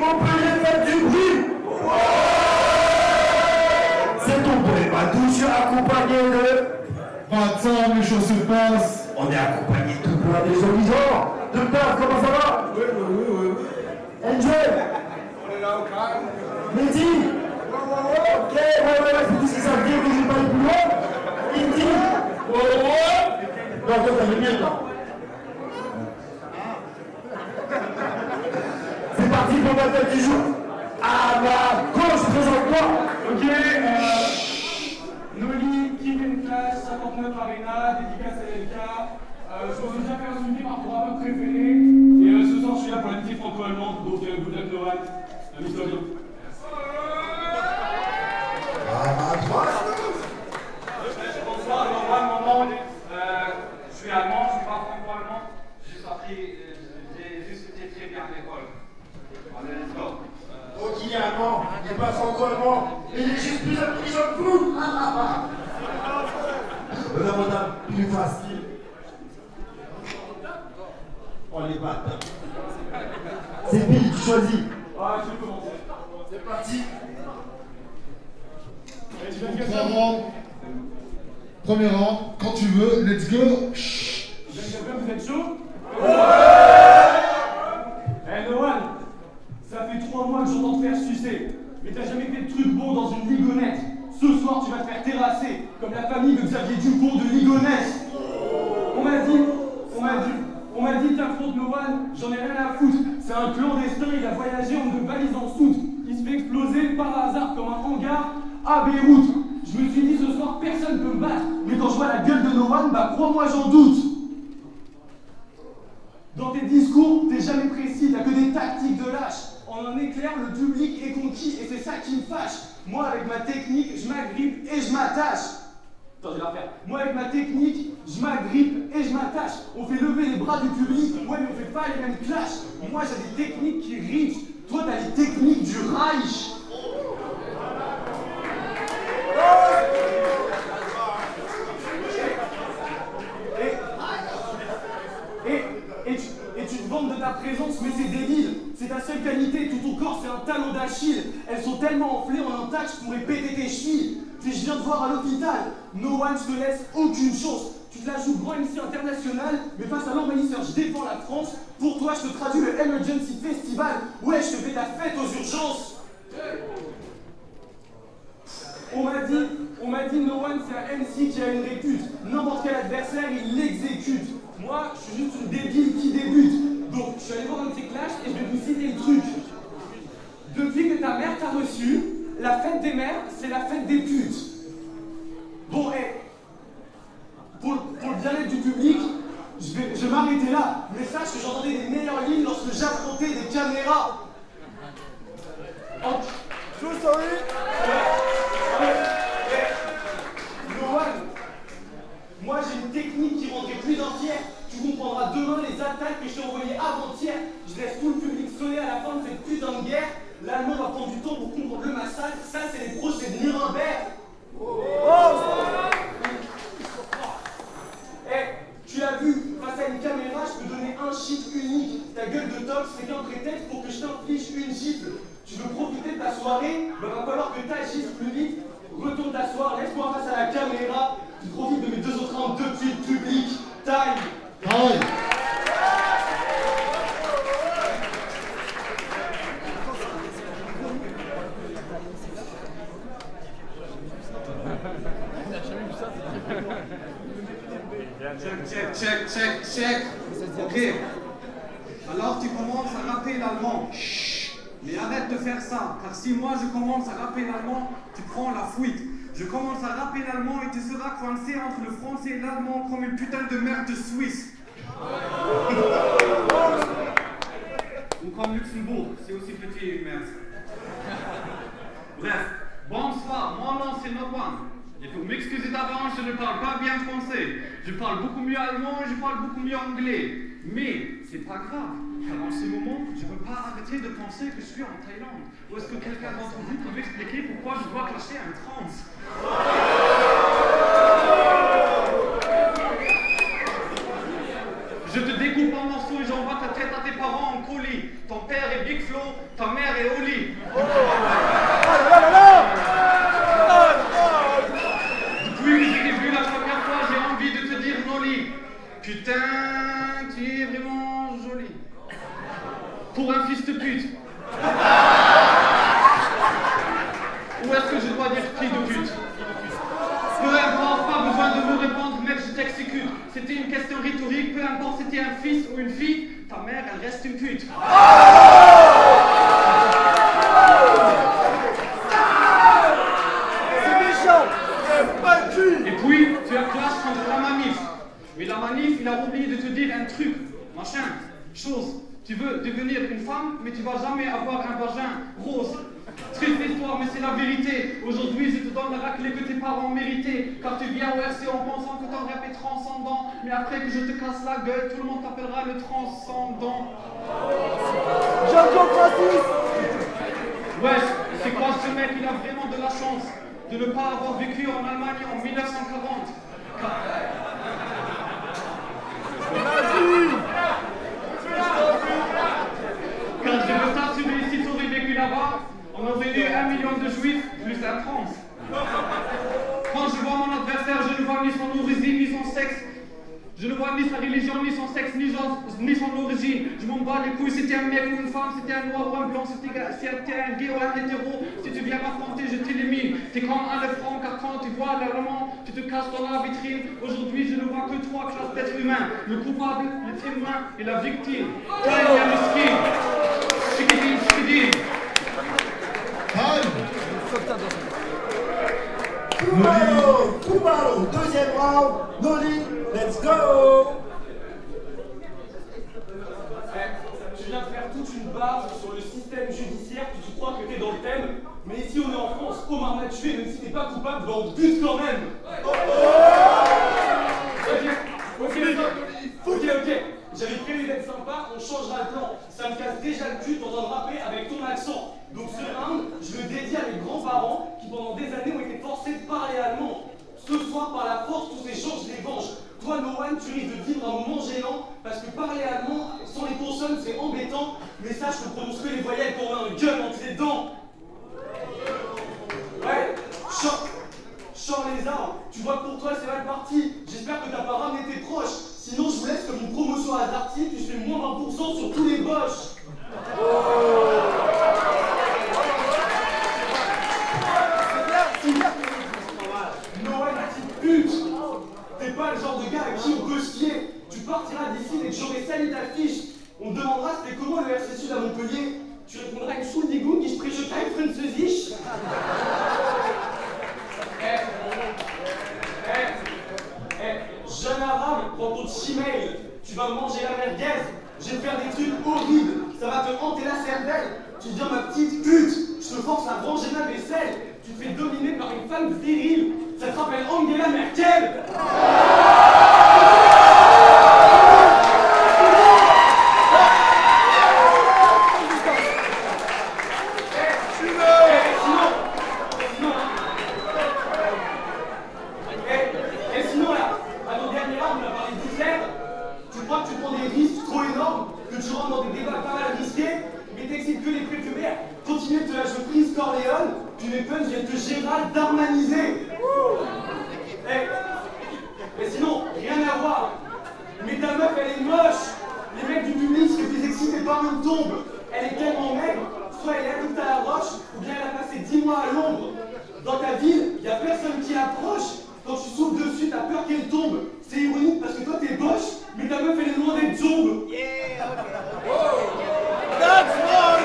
Montpellier, faites du bruit. C'est tombé, ma douce, accompagné de... Pas de temps, les choses se passent. On est accompagné de plein des horizons. Docteur, comment ça va? Oui. Angel, On est là au calme. Mehdi. Ok, ouais, c'est tout ce que ça veut dire que je vais pas aller plus loin. Indy. Non, toi, t'as le mien, là. C'est parti pour ma tête du jour. À ma gauche, présente-moi. Ok, Noli, Kim and Clash, 59 Arena, dédicace à LK. Je vous ai déjà fait un souvenir par rapport à votre préféré. Et ce soir, je suis là pour la petite franco-allemande, donc vous êtes Noran, la mythologie. Bonsoir, Noran, maman. Je suis allemand, je suis pas franco-allemand. J'ai juste été très bien à l'école. Allez, let's go. Donc il est allemand, il n'est pas franco-allemand, il est juste plus intelligent que vous. Madame, plus facile. Oh les bâtards. C'est Bill qui choisit. Ah, je vais commencer. C'est parti. Et tu viens de Trois quelqu'un rounds. Premier round, quand tu veux, let's go. Chut. Vous êtes chaud? Eh Noan, ça fait 3 mois que j'entends te faire sucer. Mais t'as jamais fait de truc bon dans une ligonnette. Ce soir, tu vas te faire terrasser, comme la famille de Xavier Dupont de Ligonnès. On m'a dit, t'affrontes Noan, j'en ai rien à foutre. C'est un clandestin, il a voyagé en de valise en soute. Il se fait exploser par hasard comme un hangar à Beyrouth. Je me suis dit ce soir, personne peut me battre. Mais quand je vois la gueule de Noan, bah crois-moi, j'en doute. Dans tes discours, t'es jamais précis, t'as que des tactiques de lâche. En un éclair, le public est conquis et c'est ça qui me fâche. Moi, avec ma technique, je m'agrippe et je m'attache. Attends, je vais la refaire. Moi, avec ma technique, je m'agrippe et je m'attache. On fait lever les bras du public, ouais, mais on fait pas les mêmes clashs. Moi, j'ai des techniques qui riche. Toi, t'as les techniques du Reich. Et tu te vantes de ta présence, mais c'est débile. C'est ta seule qualité, tout ton corps c'est un talon d'Achille. Elles sont tellement enflées en un tas que je pourrais péter tes chevilles. Puis je viens te voir à l'hôpital. No one, je te laisse aucune chance. Tu te la joues grand MC international, mais face à l'envahisseur, je défends la France. Pour toi, je te traduis le Emergency Festival. Ouais, je te fais ta fête aux urgences. On m'a dit No One c'est un MC qui a une répute. N'importe quel adversaire, il l'exécute. Moi, je suis juste une débile qui débute. Donc, je suis allé voir un de ces clashs et je vais vous citer le truc. Depuis que ta mère t'a reçu, la fête des mères, c'est la fête des putes. Bon, pour le bien-être du public, je vais m'arrêter là. Mais sache que j'entendais des meilleures lignes lorsque j'affrontais des caméras. True story. Moi j'ai une technique qui rendrait plus entière. Tu comprendras demain les attaques que je t'ai envoyées avant-hier. Je laisse tout le public sonner à la fin de cette putain de guerre. L'Allemand va prendre du temps pour comprendre le massacre. Ça c'est les procès de Nuremberg. Tu l'as vu, face à une caméra, je peux donner un chiffre unique. Ta gueule de top, c'est qu'un prétexte pour que je t'inflige une gifle. Tu veux profiter de ta soirée, va falloir que t'agisses plus vite. Retourne t'asseoir, laisse-moi face à la caméra. Tu profites de mes 2 autres rounds depuis le public. Time. Aïe. Check. Ok. Alors tu commences à rapper l'allemand. Mais arrête de faire ça, car si moi je commence à rapper l'allemand, tu prends la fuite. Je commence à rapper l'allemand et tu seras coincé entre le français et l'allemand comme une putain de merde suisse. Ou comme Luxembourg, c'est aussi petit une merde. Bref, bonsoir, mon nom c'est No One. Il faut m'excuser d'avance, je ne parle pas bien français. Je parle beaucoup mieux allemand et je parle beaucoup mieux anglais. Mais c'est pas grave, car en ce moment, je ne peux pas arrêter de penser que je suis en Thaïlande. Ou est-ce que quelqu'un d'entre vous peut m'expliquer pourquoi je dois clasher un trans? Je te découpe en morceaux et j'envoie ta tête à tes parents en colis. Ton père est Big Flo, ta mère est Oli. Depuis que je t'ai vu la première fois, j'ai envie de te dire Noli. Putain, tu es vraiment joli. Pour un fils de pute. Ou est-ce que je dois dire fille de pute? Peu importe, pas besoin de me répondre, mec, je t'exécute. C'était une question rhétorique, peu importe c'était un fils ou une fille, ta mère, elle reste une pute. C'est méchant. Pas le cul. Et puis, tu as clash contre la manif. Mais la manif, il a oublié de te dire un truc, machin, chose. Tu veux devenir une femme, mais tu vas jamais avoir un vagin rose. Triste histoire, mais c'est la vérité. Aujourd'hui, je te donne la raclée que tes parents méritaient. Car tu viens au RC en pensant que ton rap est transcendant. Mais après que je te casse la gueule, tout le monde t'appellera le transcendant. Jean-Claude Francis. Wesh, c'est quoi ce mec? Il a vraiment de la chance de ne pas avoir vécu en Allemagne en 1940. Car je veux t'assurer, si tu aurais vécu là-bas, on aurait eu 1 million de juifs plus un trans. Quand je vois mon adversaire, je ne vois ni son origine, ni son sexe. Je ne vois ni sa religion, ni son sexe, ni son origine. Je m'en bats les couilles, c'était un mec ou une femme, c'était un noir ou un blanc, c'était un gay ou un hétéro. Si tu viens m'affronter, je t'élimine. T'es comme un franc, car quand tu vois le roman, tu te casses dans la vitrine. Aujourd'hui, je ne vois que 3 classes d'êtres humains. Le coupable, le témoin et la victime. Taïa Miskin. Chiquidim, chiquidim. Kumaro, deuxième round, Noli, let's go. Tu viens de faire toute une barre sur le système judiciaire, puis tu crois que t'es dans le thème. Mais ici on est en France, Omar m'a tué, même si t'es pas coupable, bah on te bute quand même. Ok. J'avais prévu d'être sympa, on changera le plan. Ça me casse déjà le cul d'entendre rapper avec ton accent. Donc ce round, je le dédie à mes grands-parents qui pendant des années ont été forcés de parler allemand. Ce soir, par la force, tous ces gens, je les venge. Toi, Noan, tu risques de vivre un moment gênant parce que parler allemand sans les consonnes, c'est embêtant. Mais sache que prononce que les voyelles pour un gueule entre les dents. Ouais, chant les arbres. Tu vois que pour toi, c'est mal parti. J'espère que t'as pas ramené tes proches. Sinon, je vous laisse comme une promotion à Darty, puis je fais moins 20% sur tous les boches. C'est bien. Noël, la petite pute. T'es pas le genre de gars à qui on peut se fier. Tu partiras d'ici dès que j'aurai sali ta fiche. On te demandera c'était comment le RC Sud à Montpellier. Tu répondras une Schuldigung, ich spreche kein Französisch. Jeune arabe, prends ton chimail. Tu vas manger la merguez. Je vais te faire des trucs horribles. Ça va te hanter la cervelle. Tu deviens ma petite pute. Je te force à ranger ma vaisselle. Tu te fais dominer par une femme virile. Ça te rappelle Angela Merkel. Mais sinon, rien à voir. Mais ta meuf, elle est moche. Les mecs du public se fait exciter par une tombe. Elle est tellement maigre, soit elle est addicte à la roche, ou bien elle a passé 10 mois à l'ombre. Dans ta ville, y a personne qui l'approche. Quand tu souffles dessus, t'as peur qu'elle tombe. C'est ironique parce que toi t'es boche, mais ta meuf, elle est loin d'être zombe. Yeah, That's wrong.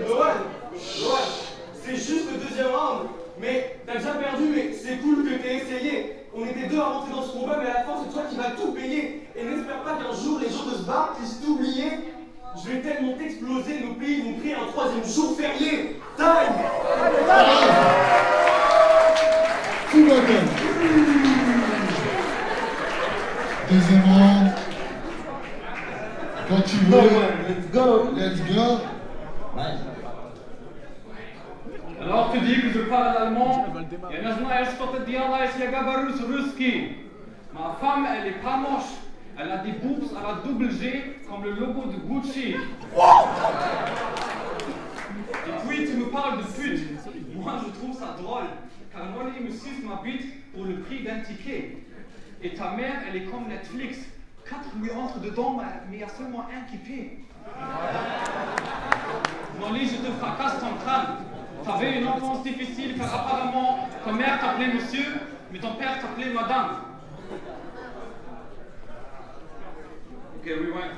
Noël, c'est juste le deuxième round. Mais t'as déjà perdu, mais c'est cool que t'aies essayé. On était deux à rentrer dans ce combat, mais à la fin, c'est toi qui vas tout payer. Et n'espère pas qu'un jour, les gens de ce bar puissent t'oublier. Je vais tellement t'exploser, nos pays vont créer un 3e jour férié. Time. Tout va bien. Deuxième round. Quand tu veux. Let's go. Let's go. Alors tu dis que je parle allemand, ja, das ist mal erst Dialais Yagabarus Ruski. Ma femme, elle est pas moche. Elle a des boobs à la double G, comme le logo de Gucci. Et puis tu me parles de pute. Moi je trouve ça drôle, car Nolly me suce ma bite pour le prix d'un ticket. Et ta mère, elle est comme Netflix. 4 lui entrent dedans, mais il y a seulement un qui paie. Nolly, je te fracasse ton crâne. T'avais une enfance difficile, car apparemment, ta mère t'appelait monsieur, mais ton père t'appelait madame. Ok, rewind.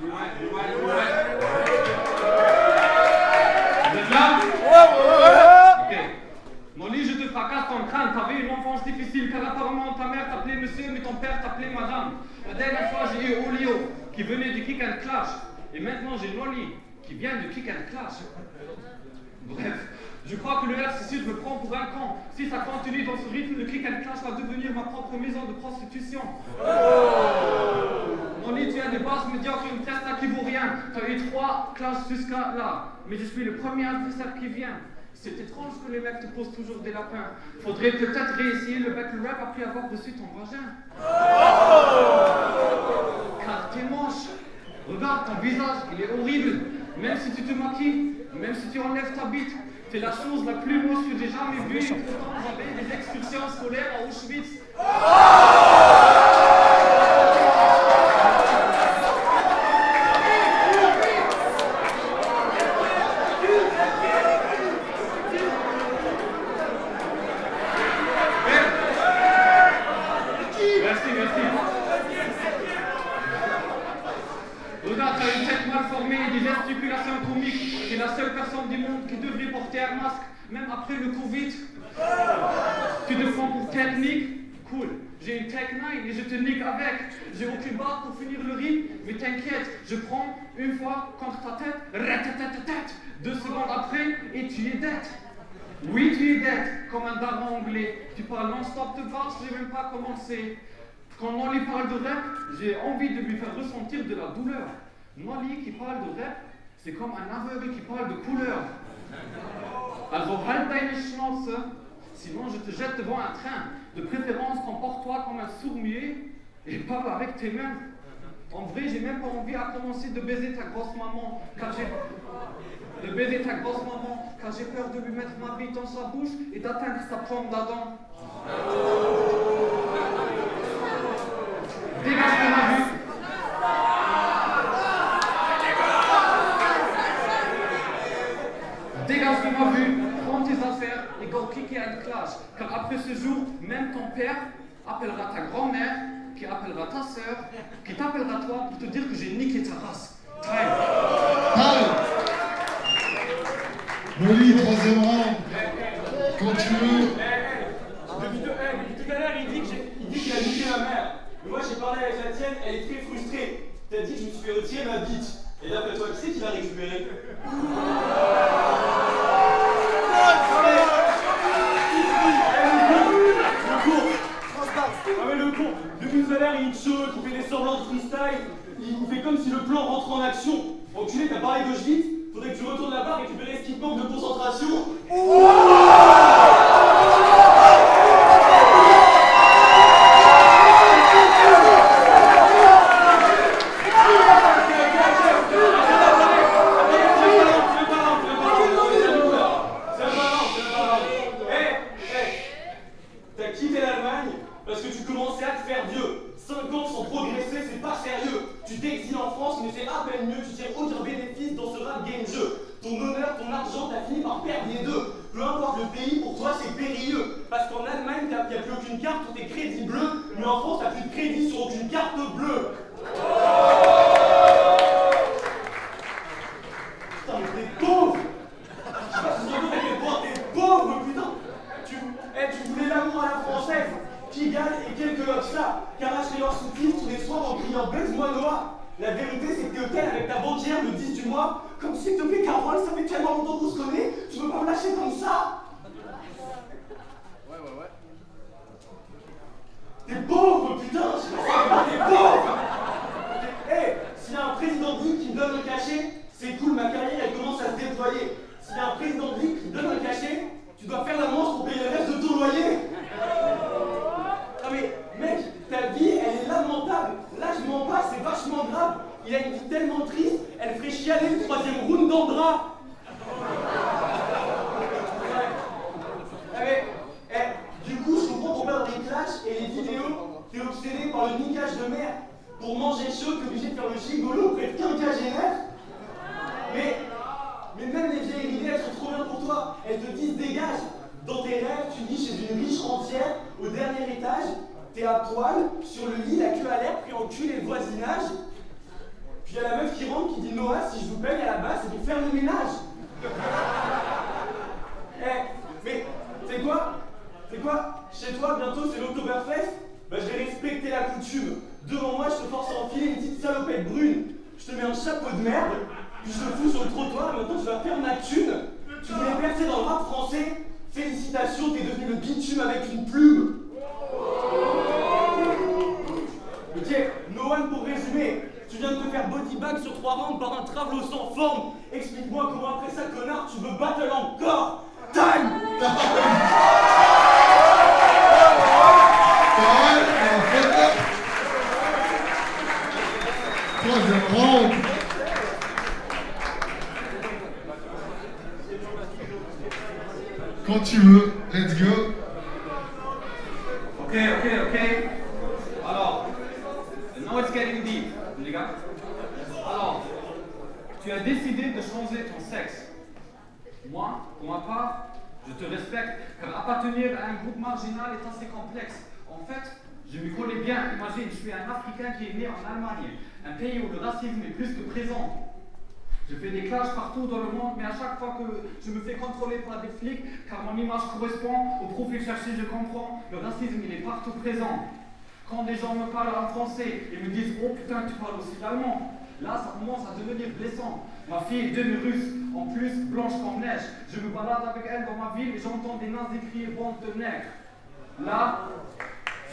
Vous êtes là? Ok. Nolly, je te fracasse ton crâne. T'avais une enfance difficile car apparemment ta mère t'appelait monsieur mais ton père t'appelait madame. La dernière fois j'ai eu Olio qui venait de Kick and Clash. Et maintenant j'ai Nolly qui vient de Kick and Clash. Bref, je crois que le RC Sud me prend pour un con. Si ça continue dans ce rythme, le Kick and Clash va devenir ma propre maison de prostitution. Nolly, tu as des bases médiocres et une testa qui vaut rien. Tu as eu 3 classes jusqu'à là. Mais je suis le premier adversaire qui vient. C'est étrange que les mecs te posent toujours des lapins. Faudrait peut-être réessayer le battle rap après avoir reçu ton vagin. Car t'es moche. Regarde ton visage, il est horrible. Même si tu te maquilles, même si tu enlèves ta bite, t'es la chose la plus moche que j'ai jamais vue. Et pourtant j'avais des excursions scolaires à Auschwitz. Regarde, t'as une tête mal formée et des gesticulations comiques. T'es la seule personne du monde qui devrait porter un masque, même après le Covid. Tu te prends pour technique? Cool. J'ai une Tech 9 et je te nique avec. J'ai aucune barre pour finir le rythme, mais t'inquiète, je prends une fois contre ta tête, ratatatatata, 2 secondes après, et tu es dead. Oui, tu es dead, comme un daron anglais. Tu parles non-stop de basse, j'ai même pas commencé. Quand Nolly parle de rap, j'ai envie de lui faire ressentir de la douleur. Nolly qui parle de rap, c'est comme un aveugle qui parle de couleur. Also halt deine Schnauze, sinon je te jette devant un train. De préférence, comporte-toi comme un sourd-muet et parle avec tes mains. En vrai, j'ai même pas envie à commencer de baiser ta grosse maman, car j'ai peur de lui mettre ma bite dans sa bouche et d'atteindre sa pomme d'Adam. Dégage de ma vue. Dégage de ma vue, prends tes affaires et go kicker and clash. Car après ce jour, même ton père appellera ta grand-mère, qui appellera ta sœur, qui t'appellera toi pour te dire que j'ai niqué ta race. Time. Nolly, 3e round. Quand tu veux. Depuis tout à l'heure, il dit qu'il a niqué ma mère. Mais moi, j'ai parlé avec la tienne, elle est très frustrée. T'as dit que je me suis fait retirer ma bite. Et d'après toi, qui c'est qui l'a récupérée? Le con. Depuis tout à l'heure, il est chaud, il fait des semblants de freestyle. Il fait comme si le plan rentrait en action. Enculé, t'as parlé gauche vite. Faudrait que tu retournes là-bas et récupérer ce qui te manque de concentration. T'as quitté l'Allemagne parce que tu commençais à te faire vieux. 5 ans sans progresser, c'est pas sérieux. Tu t'exiles en France, mais c'est à peine mieux. Tu tires aucun bénéfice dans ce rap game jeu. Ton honneur, ton argent, t'as fini par perdre les deux. Peu importe le pays, pour toi c'est périlleux. Parce qu'en Allemagne, y a plus aucune carte pour tes crédits bleus. Mais en France, t'as plus de crédit sur aucune carte bleue. Putain, mais t'es pauvre! Je sais pas si tu à quel point t'es pauvre, putain! Tu voulais l'amour à la française, Pigalle et quelques locks là, qui arrachent leurs sous-titres tous les soirs en criant baise-moi Noah. La vérité, c'est que t'es hôtel avec ta banquière le 10 du mois. Comme s'il te plaît, Carole, ça fait tellement longtemps qu'on se connaît, tu veux pas me lâcher comme ça? Ouais. T'es pauvre, putain! Je sais pas, t'es pauvre! Hé, s'il y a un président de ligue qui me donne le cachet, c'est cool, ma carrière elle commence à se déployer. S'il y a un président de ligue qui me donne le cachet, tu dois faire la manche pour payer le reste de ton loyer. Il a une vie tellement triste, elle ferait chialer le 3e round d'Andra. Du coup, je comprends qu'on va dans les clashs et les vidéos, t'es obsédé par le niquage de merde. Pour manger chaud, t'es obligé de faire le gigolo près de quinquagénaire. Mais même les vieilles idées, elles sont trop bien pour toi. Elles te disent dégage. Dans tes rêves, tu vis chez une riche rentière, au dernier étage, t'es à poil, sur le lit, la queue à l'air, puis enculé le voisinage. Puis il y a la meuf qui rentre qui dit Noah, si je vous paye à la base, c'est pour faire le ménage. Mais, c'est quoi? Chez toi, bientôt, c'est l'Oktoberfest. Bah, je vais respecter la coutume. Devant moi, je te force à enfiler une petite salopette brune. Je te mets un chapeau de merde, puis je te fous sur le trottoir, et maintenant tu vas faire ma thune. Tu voulais percer dans le rap français? Félicitations, t'es devenu le bitume avec une plume. Ok, no one pour résumer. Tu viens de te faire bodybag sur 3 rounds par un travelot sans forme. Explique-moi comment après ça, connard, tu veux battle encore. Time. Troisième round. Quand tu veux, let's go. Ok. Alors, now it's getting deep, les gars. Alors, tu as décidé de changer ton sexe. Moi, pour ma part, je te respecte, car appartenir à un groupe marginal est assez complexe. En fait, je me connais bien. Imagine, je suis un Africain qui est né en Allemagne, un pays où le racisme est plus que présent. Je fais des clashs partout dans le monde, mais à chaque fois que je me fais contrôler par des flics, car mon image correspond au profil cherché, je comprends, le racisme il est partout présent. Quand des gens me parlent en français et me disent « Oh putain, tu parles aussi l'allemand », là ça commence à devenir blessant. Ma fille est demi-russe, en plus blanche comme neige. Je me balade avec elle dans ma ville et j'entends des nazis crier « bande de nègres ». Là,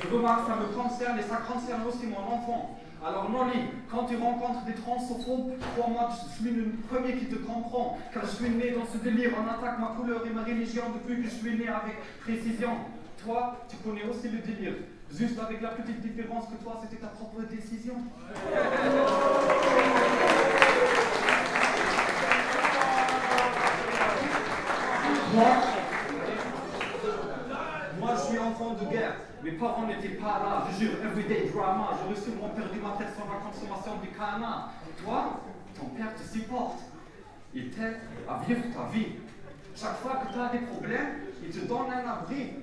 je remarque que ça me concerne et ça concerne aussi mon enfant. Alors Noli, quand tu rencontres des transophobes, crois-moi, je suis le premier qui te comprend, car je suis né dans ce délire, on attaque ma couleur et ma religion depuis que je suis né avec précision. Toi, tu connais aussi le délire, juste avec la petite différence que toi, c'était ta propre décision. Moi, je suis enfant de guerre. Mes parents n'étaient pas là, je jure, everyday drama. J'aurais sûrement perdu ma tête sans la consommation du canard. Toi, ton père te supporte. Il t'aide à vivre ta vie. Chaque fois que tu as des problèmes, il te donne un abri.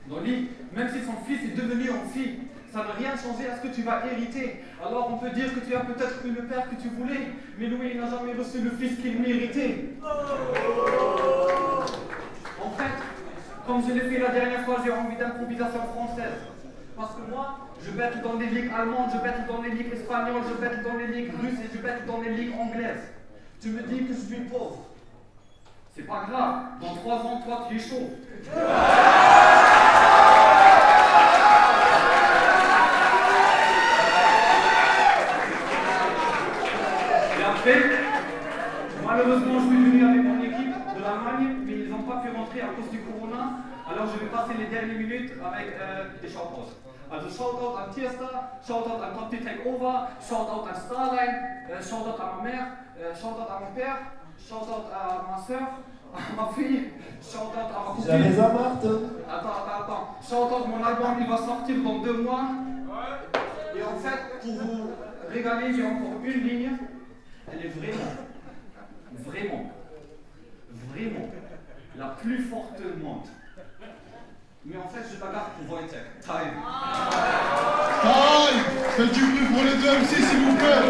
Noli, même si son fils est devenu en fille, ça n'a rien changé à ce que tu vas hériter. Alors on peut dire que tu as peut-être eu le père que tu voulais, mais lui, il n'a jamais reçu le fils qu'il méritait. En fait, comme je l'ai fait la dernière fois, j'ai envie d'improvisation française. Parce que moi, je bête dans les ligues allemandes, je bête dans les ligues espagnoles, je bête dans les ligues russes et je bête dans les ligues anglaises. Tu me dis que je suis pauvre. C'est pas grave, dans 3 ans, toi, tu es chaud. Et après, malheureusement, je suis venu avec mon équipe de l'Allemagne, mais ils n'ont pas pu rentrer à cause du corona. Alors je vais passer les dernières minutes avec des shoutouts. Also Shoutout an Tierstar, Shoutout an Comty Takeover, Shoutout an Starline, Shoutout à ma mère, Shoutout à mon père, Shoutout à ma soeur, à ma fille, Shoutout à ma copine. Jamais un Martin. Attends. Shoutout, mon album il va sortir dans 2 mois. Et en fait, pour vous régaler, j'ai encore une ligne. Elle est vraiment la plus forte du monde. Mais en fait, je la garde pour Wojtek. Time. Time. Faites du bruit pour les deux MC, s'il vous plaît.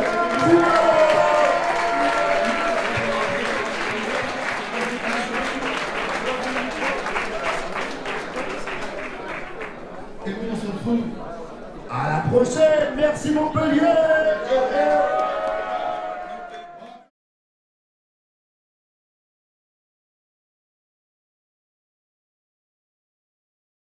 Et on se retrouve à la prochaine. Merci Montpellier.